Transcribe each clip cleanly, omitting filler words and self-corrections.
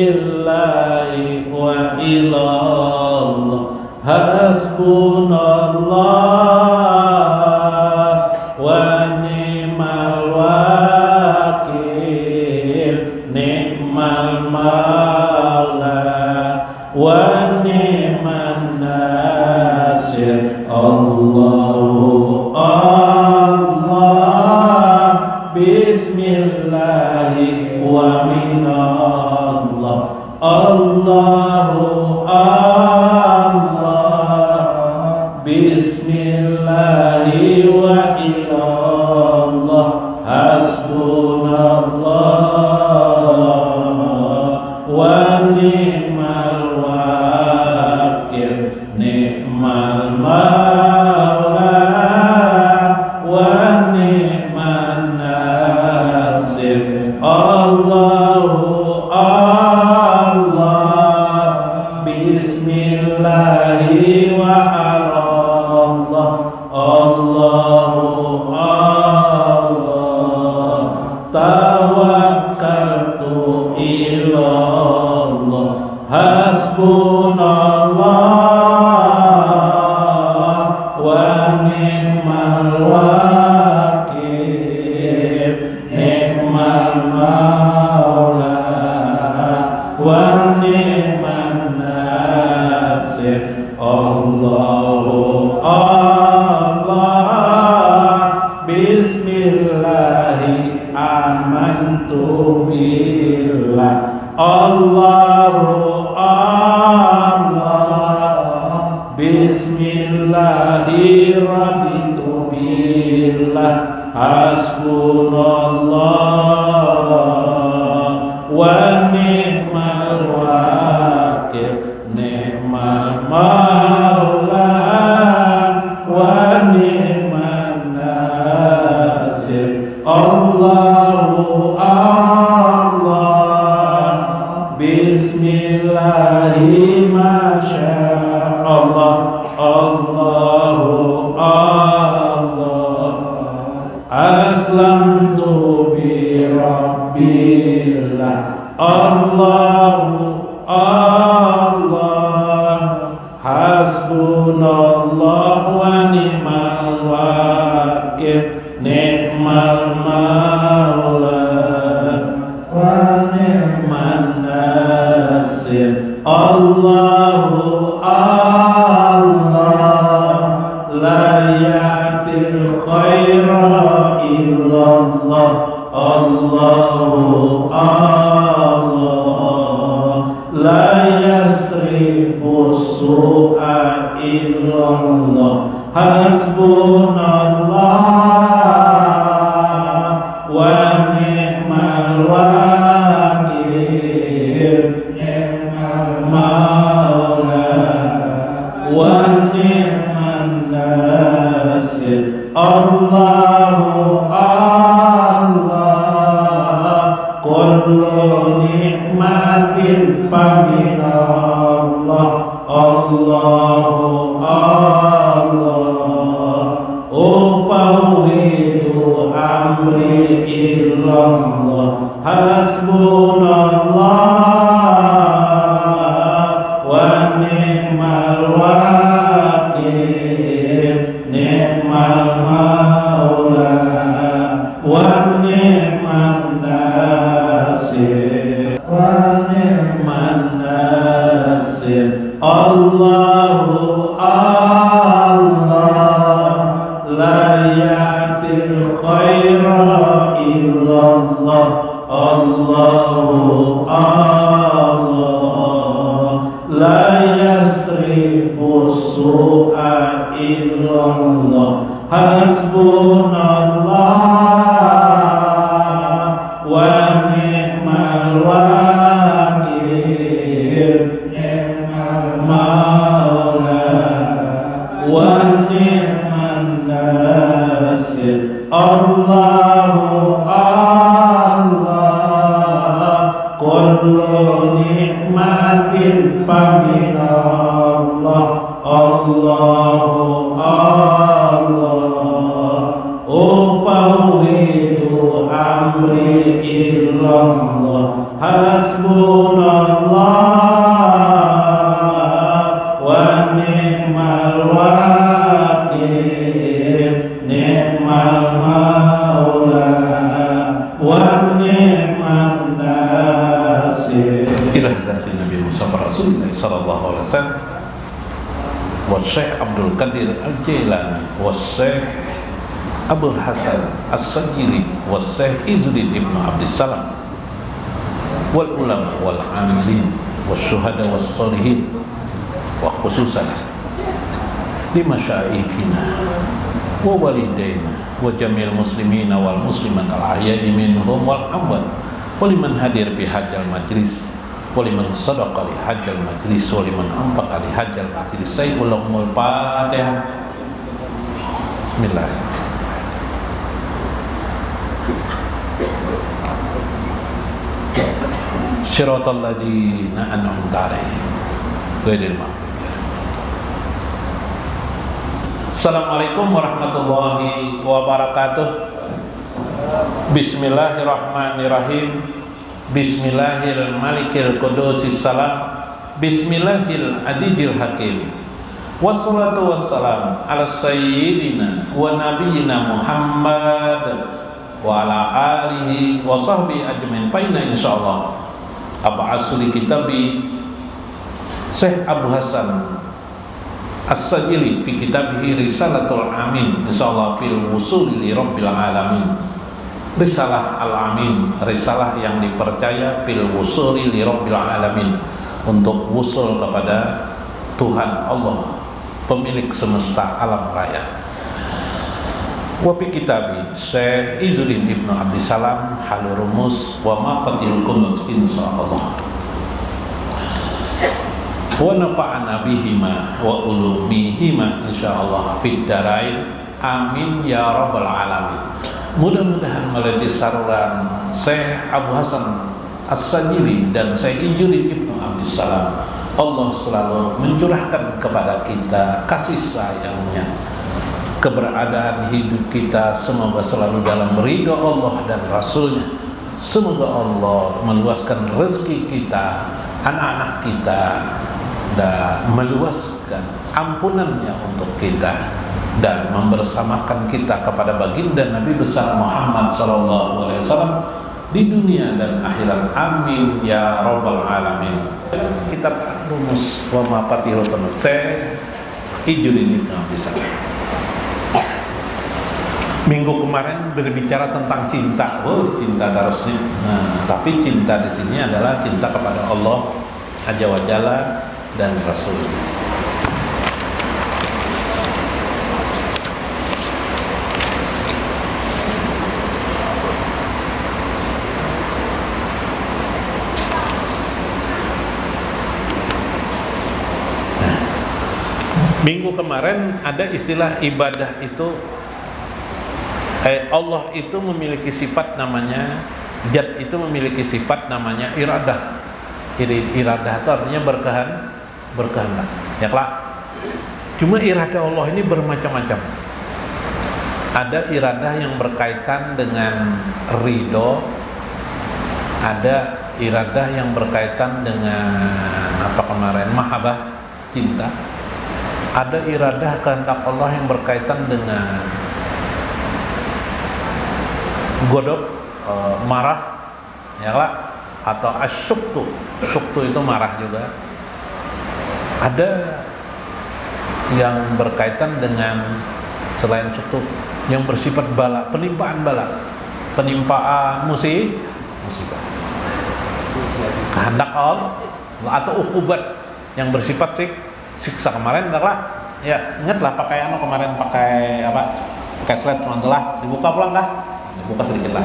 bismillahi wa ilallah hasbunallah wa ni'mal wakil ni'mal maula wa ni'man nasir Allahu Allah bismillahi wa minallah Allahu Allah bismillahi wa ilallah hasbunallah wa ni'mal wakil ni'mal maula wa ni'man nasir Allahu Allah bismillahi wa Allah Allahu Allah tawakkaltu ilallah hasbunallah wa ni'mal wakil ni'mal maula wa ni'man nasir Allahu Allah bismillahi amantu billah Allahu Allah bismillahi raditu billah hasbunallah wa ni'mal wakil ni'mal maula wa ni'man nasir Allahu Allah bismillahi masya Allah Allahu Allah aslamtu bi rabbillah Allahu Allah hasbunallah wa ni'mal wakil ni'mal maula wa ni'man nasir Allahu Allah la yatil khaira illallah Allahu Allah la yasrifu su'a illallah hasbunallah wa ni'mal wakil ni'mal maula wa ni'man nasir Allahu Allah kullu nikmatin faminallah Allahu Allah ufawwidu amri illallah hasbunallah wa ni'mal wakil ni'mal maula wa ni'man nasir wa ni'man nasir Allahu Allah la yatil khaira illallah Allahu Allah la yasrifu su'a illallah hasbunallah wa ni'mal wakil ni'mal maula wa ni'man nasir Allahu Allah kullu nikmatin faminallah Allahu Allah ufawwidu amri illallah hasbunallah wa ni'mal wakil, ni'mal maula wa ni'mal nasir. Ila hadratin Nabi Muhammad Rasulullah sallallahu alaihi wasallam wa Syekh Abdul Qadir Al-Jailani wa Syekh Abdul Hasan As-Sajili wa Syekh Izzuddin Ibnu Abdissalam wal ulama wal amilin wa syuhada was sholihin wa khususan li masyaikhina wa walidaina wa jamil muslimina wal muslimat al ahya'i minhum wal amwat wa liman hadir bi hadzal majlis wa liman sadaqa li hadzal majlis wa liman anfaqa li hadzal majlis. Sayyidul Fatihah. Bismillah. Siratal ladzina an'amta 'alaihim ghairil maghdubi 'alaihim. Assalamualaikum warahmatullahi wabarakatuh. Bismillahirrahmanirrahim. Bismillahil malikil qudusis salam. Bismillahil adijil hakim. Wassalatu wassalam ala sayyidina wa nabiyyina Muhammad wa ala alihi wa sahbihi ajmain. Paina insyaallah ab'asuli kitabi Syekh Abu Hasan As-Sajili fi kitabihi Risalatul Amin insyaallah fil wusuli li rabbil alamin. Risalah Al-Amin, risalah yang dipercaya fil wusuli li rabbil alamin, untuk wusul kepada Tuhan Allah pemilik semesta alam raya. Wa fi kitabi Syekh Izzuddin Ibnu Abdissalam halur rumus wa maqatil qunut insyaallah. Wa nafa'ana bihima wa ulumihima insyaallah fid darain amin ya rabbal alamin. Mudah-mudahan melalui saluran Syekh Abu Hasan As-Sajili dan Syekh Izzuddin Ibnu Abdissalam, Allah selalu mencurahkan kepada kita kasih sayangnya. Keberadaan hidup kita semoga selalu dalam ridho Allah dan Rasulnya. Semoga Allah meluaskan rezeki kita, anak-anak kita, dan meluaskan ampunannya untuk kita, dan membersamakan kita kepada baginda Nabi besar Muhammad SAW di dunia dan akhirat. Amin ya rabbal alamin. Kitab Rumus wa Mafatihul Qunut Syekh Izzuddin Ibnu Abdissalam. Minggu kemarin berbicara tentang cinta, cinta darusnya. Tapi cinta di sini adalah cinta kepada Allah Azza wa Jalla dan Rasulnya. Minggu kemarin ada istilah ibadah itu, Allah itu memiliki sifat namanya, Zat itu memiliki sifat namanya iradah. Iradah itu artinya berkehendak, ya kelak. Cuma iradah Allah ini bermacam-macam. Ada iradah yang berkaitan dengan ridho, ada iradah yang berkaitan dengan apa kemarin, mahabbah, cinta. Ada iradah kehendak Allah yang berkaitan dengan godok, marah, ya lah, atau asyuktu. Syuktu itu marah juga. Ada yang berkaitan dengan selain syuktu yang bersifat bala, penimpaan bala, penimpaan musibah. Kehendak Allah atau ukubat yang bersifat siksa. Kemarin adalah, ya ingatlah pakai kemarin pakai apa? Pakai slide teman telah dibuka pulang kah? Dibuka sedikit lah.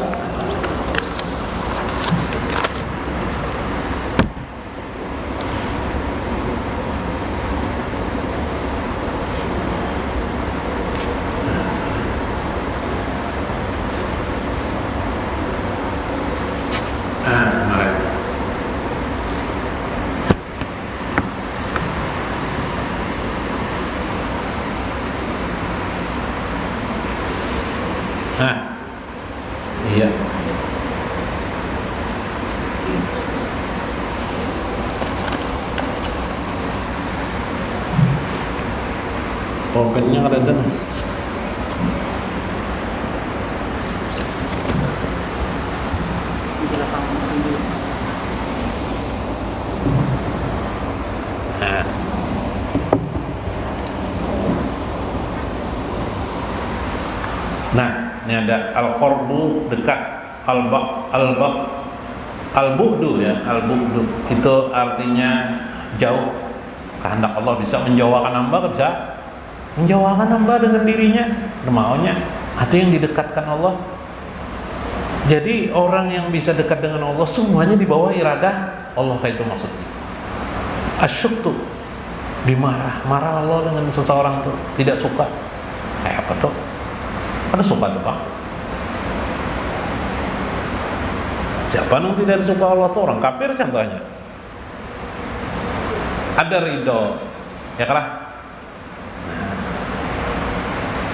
Iya. Pulpennya ada dan. Nah, ini ada al-qarbu dekat, al-bu'du ya, al-bu'du itu artinya jauh. Kehendak Allah bisa menjauhkan hamba, bisa menjauhkan hamba dengan dirinya, maunya. Ada yang didekatkan Allah. Jadi orang yang bisa dekat dengan Allah semuanya di bawah iradah Allah, kayak itu maksudnya. Asyuk tuh marah Allah dengan seseorang tuh tidak suka. Apa tuh? Ada suka tuh Pak? Siapa yang tidak suka Allah tuh orang kafir contohnya. Ada ridho, ya kan?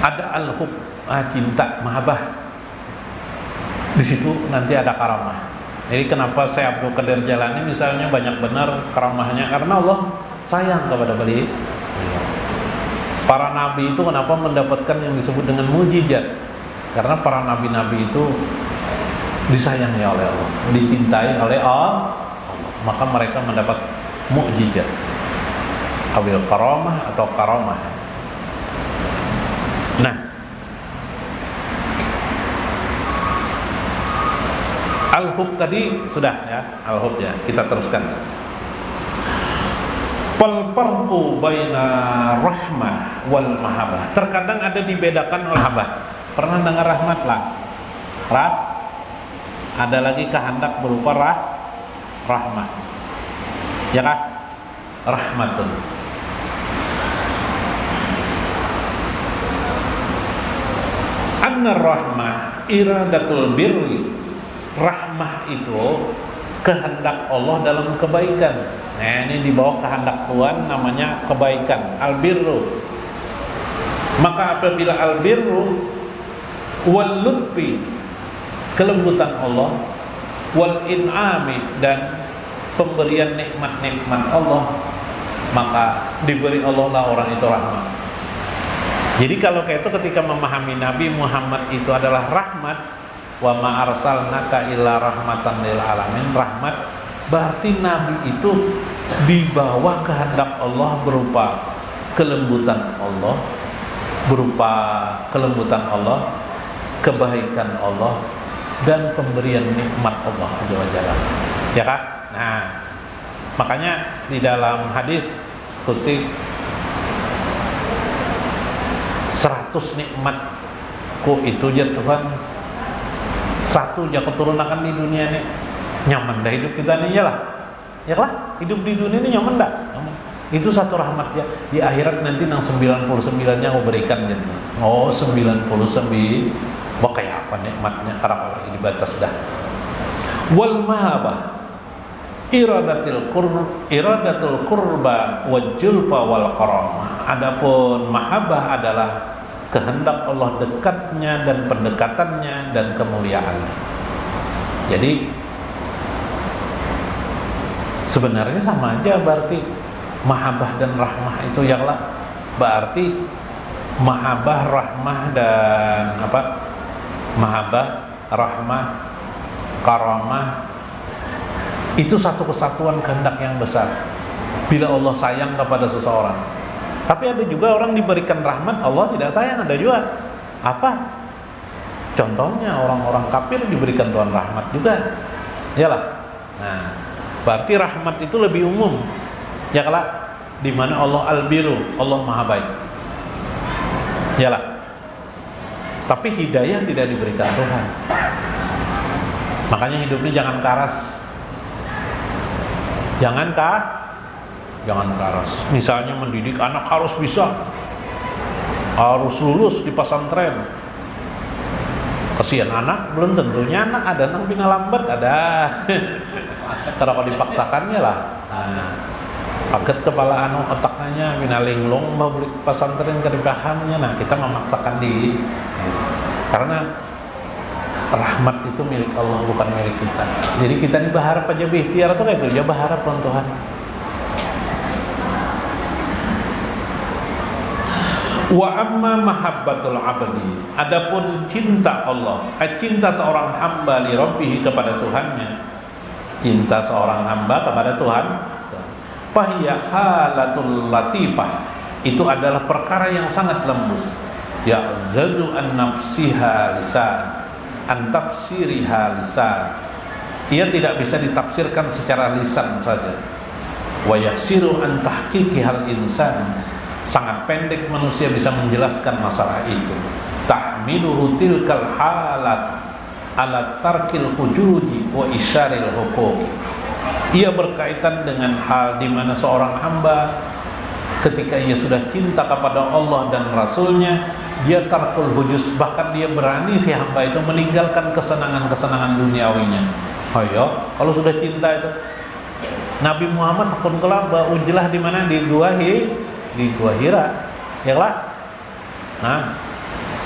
Ada al-hub, cinta, mahabbah. Di situ nanti ada karamah. Jadi kenapa saya Abdul Qadir Jalani misalnya banyak benar karamahnya, karena Allah sayang kepada beliau. Para nabi itu kenapa mendapatkan yang disebut dengan mujizat? Karena para nabi-nabi itu disayangi oleh Allah, dicintai oleh Allah, maka mereka mendapat mukjizat, awil karamah atau karamah. Nah, al-hub tadi sudah ya, al-hub ya, kita teruskan. Falfarqu baina rahmah wal mahabbah. Terkadang ada dibedakan oleh mahabbah. Pernah dengar rahmat lah? Ada lagi kehendak berupa rahmah. Ya kah? Rahmatun. Anna rahmah iradatul birri. Rahmah itu kehendak Allah dalam kebaikan. Nah, ini di bawah kehendak Tuhan namanya kebaikan, albirru. Maka apabila albirru wal lutfi, kelembutan Allah, wal in'ami, dan pemberian nikmat-nikmat Allah, maka diberi Allah lah orang itu rahmat. Jadi kalau kayak itu ketika memahami Nabi Muhammad itu adalah rahmat, wa ma arsalnaka illa rahmatan lil alamin, rahmat, berarti Nabi itu di bawah kehendak Allah berupa kelembutan Allah, kebaikan Allah, dan pemberian nikmat Allah Azza wa Jalla. Ya kan? Nah, makanya di dalam hadis qudsi 100 nikmatku itu ya Tuhan, satu aja keturunan di dunia ini nyaman dah hidup kita nih, ya lah. Ya lah, hidup di dunia ini nyaman dah. Itu satu rahmat ya. Di akhirat nanti nang 99-nya aku berikan jadi. Oh, 99. Wah, kayak apa nikmatnya, karena lagi dibatas dah. Wal mahabbah iradatul qurba wal julfa wal karamah. Adapun mahabbah adalah kehendak Allah dekatnya dan pendekatannya dan kemuliaannya. Jadi sebenarnya sama aja, berarti mahabbah dan rahmah itu yaklah, berarti mahabbah, rahmah, dan apa? Mahabbah, rahmah, karamah itu satu kesatuan kehendak yang besar. Bila Allah sayang kepada seseorang, tapi ada juga orang diberikan rahmat Allah tidak sayang, ada juga. Apa? Contohnya orang-orang kafir diberikan Tuhan rahmat juga, iyalah. Nah, berarti rahmat itu lebih umum, ya kalau di mana Allah al-biru, Allah maha baik, iyalah. Tapi hidayah tidak diberikan Tuhan. Makanya hidup ini jangan karas, jangan karas. Misalnya mendidik anak harus bisa, harus lulus di pesantren. Kasihan anak, belum tentunya anak ada nang bina lambat ada. Kalau dipaksakannya lah. Nah, paket kepala anu otaknya bina linglung mau beli pesantren kada pahamnya. Nah, kita memaksakan di karena rahmat itu milik Allah, bukan milik kita. Jadi kita ini berharap aja bihtiar tuh kayak itu, dia berharap Tuhan. Wa amma mahabbatul abdi, adapun cinta Allah, cinta seorang hamba li rabbih kepada Tuhannya, cinta seorang hamba kepada Tuhan, fahiya halatul latifah, itu adalah perkara yang sangat lembut. Ya'zazu an nafsiha lisan, an tafsiriha lisan, ia tidak bisa ditafsirkan secara lisan saja. Wa yaksiru an tahqiqihal insan, sangat pendek manusia bisa menjelaskan masalah itu. Tahmiluhu tilkal halat ala tarkil hujudi wa isyaril huquqi, ia berkaitan dengan hal di mana seorang hamba ketika ia sudah cinta kepada Allah dan Rasulnya, dia tarkul hujus, bahkan dia berani si hamba itu meninggalkan kesenangan-kesenangan duniawinya. Ayo, kalau sudah cinta itu, Nabi Muhammad takun kelaba ujlah di mana? Di Gua Hira, ya lah. Nah,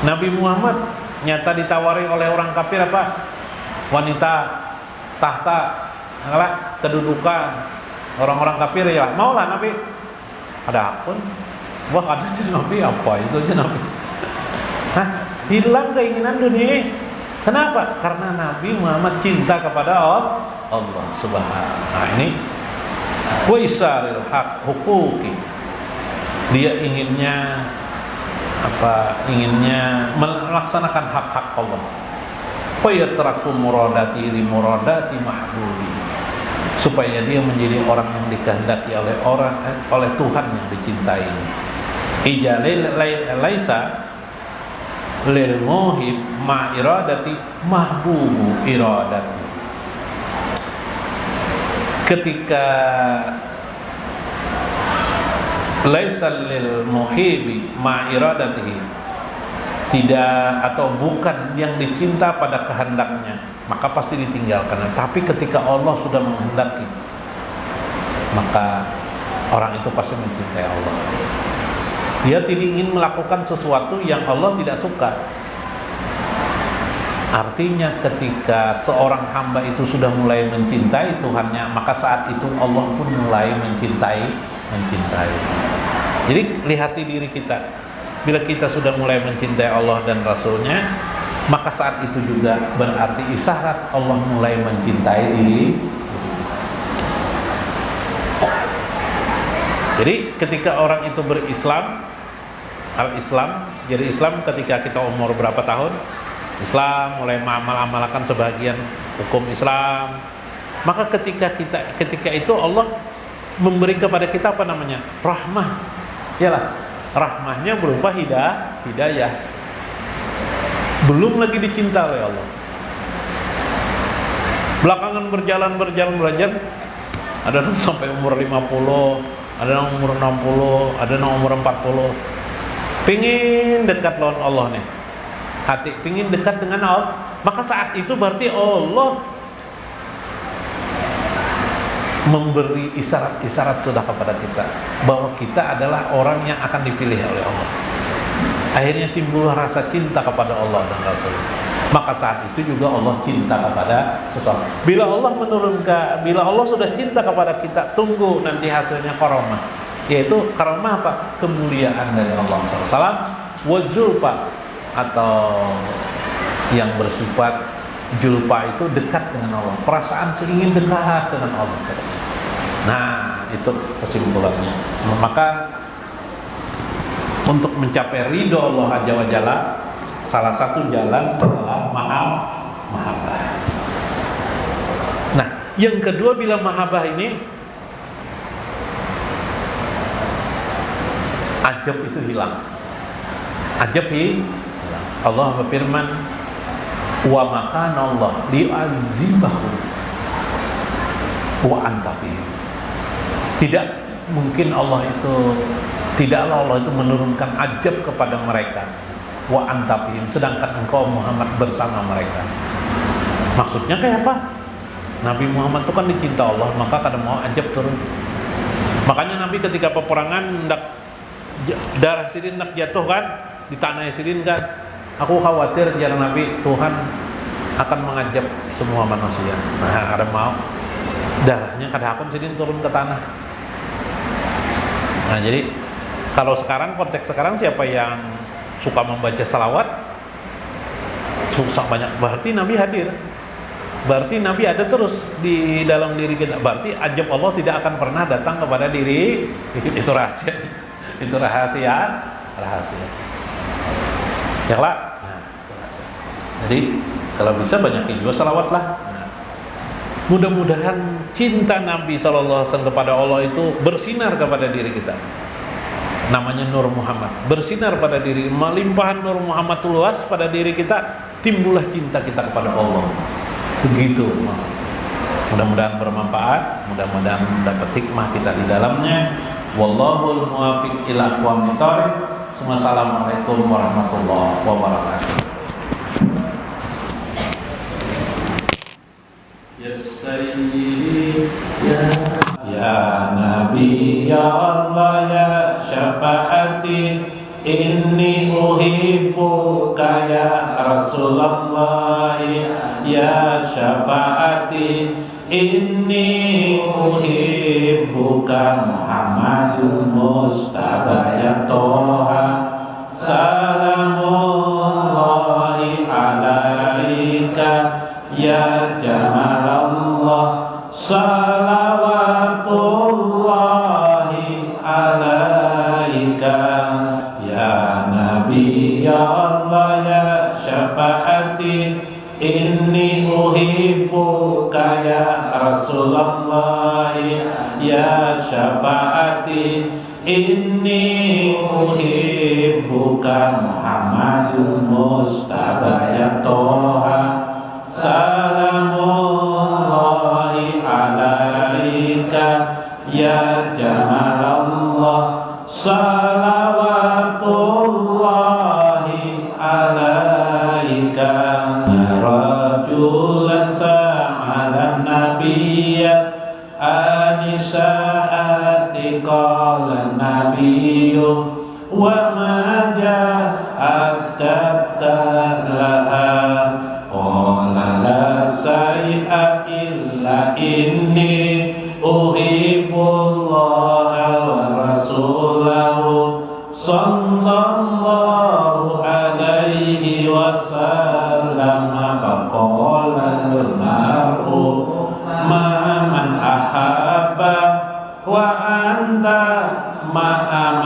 Nabi Muhammad nyata ditawari oleh orang kafir apa? Wanita, tahta, ya lah, kedudukan. Orang-orang kafir ya, mau lah Nabi. Ada pun, wah ada aja Nabi, apa itu aja Nabi. Hah? Hilang keinginan dunia. Kenapa? Karena Nabi Muhammad cinta kepada Allah Subhanahu. Nah ini wa isaril haq huquqi, dia inginnya apa? Inginnya melaksanakan hak-hak Allah. Fa yatraku muradati li muradati mahbubi, supaya dia menjadi orang yang dikehendaki oleh Tuhan yang dicintai. Ijalil laisa lil muhib ma iradati mahbubu iradati, ketika laisa lil muhibi ma iradatihi, tidak atau bukan yang dicinta pada kehendaknya, maka pasti ditinggalkan. Tapi ketika Allah sudah menghendaki, maka orang itu pasti mencintai Allah. Dia tidak ingin melakukan sesuatu yang Allah tidak suka. Artinya ketika seorang hamba itu sudah mulai mencintai Tuhannya, maka saat itu Allah pun mulai mencintai. Jadi lihati diri kita. Bila kita sudah mulai mencintai Allah dan Rasulnya, maka saat itu juga berarti isyarat Allah mulai mencintai diri. Jadi ketika orang itu berislam, al-Islam, jadi Islam ketika kita umur berapa tahun? Islam mulai mengamalkan sebagian hukum Islam. Maka ketika itu Allah memberi kepada kita apa namanya? Rahmah. Yalah, rahmahnya berupa hidayah. Belum lagi dicinta oleh Allah. Belakangan berjalan, ada yang sampai umur 50, ada yang umur 60, ada yang umur 40. Pingin dekat lawan Allah nih, hati pingin dekat dengan Allah, maka saat itu berarti Allah memberi isyarat sudah kepada kita bahwa kita adalah orang yang akan dipilih oleh Allah. Akhirnya timbullah rasa cinta kepada Allah dan Rasul. Maka saat itu juga Allah cinta kepada seseorang. Bila Allah sudah cinta kepada kita, tunggu nanti hasilnya karomah, yaitu karomah apa? Kemuliaan dari Allah SAW. Wazulfa, atau yang bersifat julfa itu dekat dengan Allah, perasaan ingin dekat dengan Allah terus. Nah itu kesimpulannya. Maka untuk mencapai ridho Allah Azza wa Jalla, salah satu jalan adalah mahabbah. Nah yang kedua, bila mahabbah ini ajab itu hilang. Ajab hilang. Allah berfirman, wa makana Allah li'azibahu wa anta bihim. Tidak mungkin tidaklah Allah itu menurunkan ajab kepada mereka, wa anta bihim, sedangkan engkau Muhammad bersama mereka. Maksudnya kayak apa? Nabi Muhammad itu kan dicinta Allah, maka kada mau ajab turun. Makanya Nabi ketika peperangan darah Sirin nak jatuh kan di tanah Sirin kan, aku khawatir jalan Nabi Tuhan akan mengajab semua manusia. Nah, ada mau darahnya kada akan Sirin turun ke tanah. Nah, jadi Kalau sekarang, konteks sekarang, siapa yang suka membaca salawat? Susah banyak. Berarti Nabi hadir. Berarti Nabi ada terus di dalam diri kita. Berarti ajab Allah tidak akan pernah datang kepada diri. Itu rahasia. Itu rahasia. Ya lah. Nah, itu rahasia. Jadi kalau bisa banyakin juga salawat lah. Nah, mudah-mudahan cinta Nabi SAW kepada Allah itu bersinar kepada diri kita. Namanya Nur Muhammad, bersinar pada diri, melimpahan Nur Muhammad luas pada diri kita, timbullah cinta kita kepada Allah. Begitu maksudnya. Mudah-mudahan bermanfaat, mudah-mudahan dapat hikmah kita di dalamnya. Wallahul muwaffiq ila aqwamit thoriq. Wassalamualaikum warahmatullahi wabarakatuh. Ya Sayyidi ya Nabi ya Allah ya syafaati inni uhibbuka ya Rasulullah ya syafaati inni uhibbuka Muhammadun Mustafa ya Toha salamullahi alaika ya Jamalallah salawatullahi alaika ya Nabi ya Allah ya syafaati inni uhibbuka ya Rasulullah ya syafaati inni uhibbuka Muhammadun Mustafa ya Toha salamullahi alaika ya Jamalallah salawatullahi alaika rajulan sa'alan nabiyya anisaati qala nabiyyu wa ma ja'atta laha qala la sai'a illa inni uhibbullaha wa rasulahu sallallahu alaihi wasallam faqala al-mar'u man ahabba wa anta man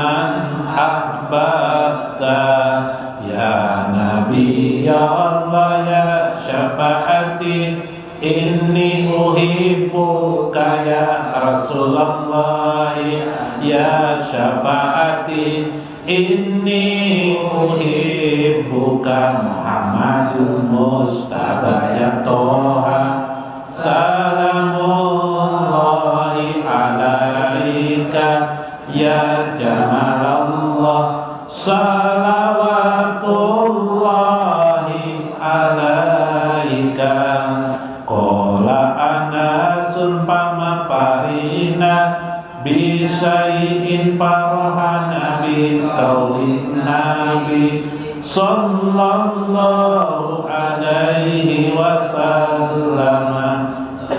ahbabta ya Nabi ya Allah ya syafaati inni uhibbuka ya Rasulullah ya syafaati inni uhibbuka Muhammadun Mustafa ya Toha salamullahi alaika ya Jamalallah salawatullahi alaika qala anasun pamaparina bisai'in parhana bi qaulin nabi sallallahu alaihi wasallam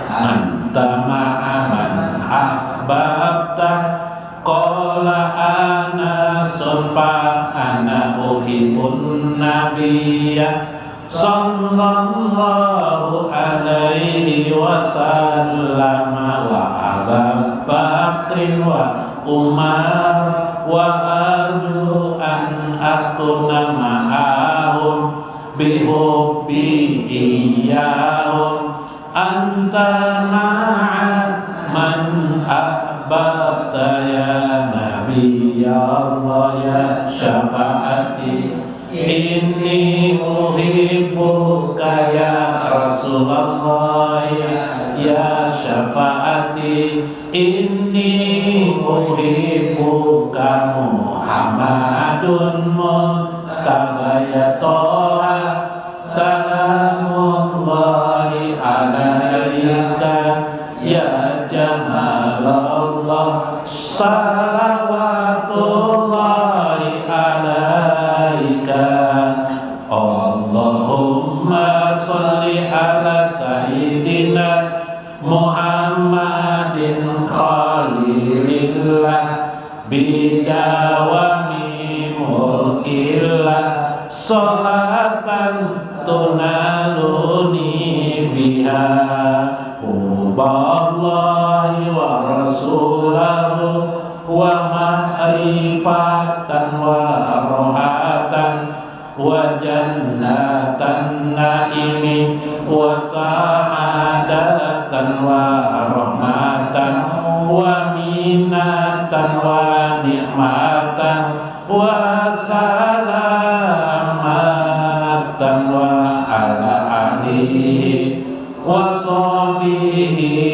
anta ma'aman ahbabta qala ana sulpa ana uhibbun nabiyya sallallahu alaihi wasallam wa Abu Bakrin wa Umar wa arju an akuna ma'ahum bihubbi iyahum anta ma'at man ahbabta ya Nabi ya Allah ya syafaati inni uhibbuka ya Rasulullah ya syafaati inni uhibbuka Muhammadun Mustafa ya Toha salamullahi alaika ya Jamalallah salawatullahi alaika Allahumma salli ala sayyidina Muhammadin khalilillah bidawami mulkillah sholatan tunaluni biha huballahi wa rasulahu wa ma'rifatan wa rohatan wa jannatan naimi wa sa'adatan wa rahmatan wa minatan wa ni'matan wa salamatan wa ala alihi wa sahbihi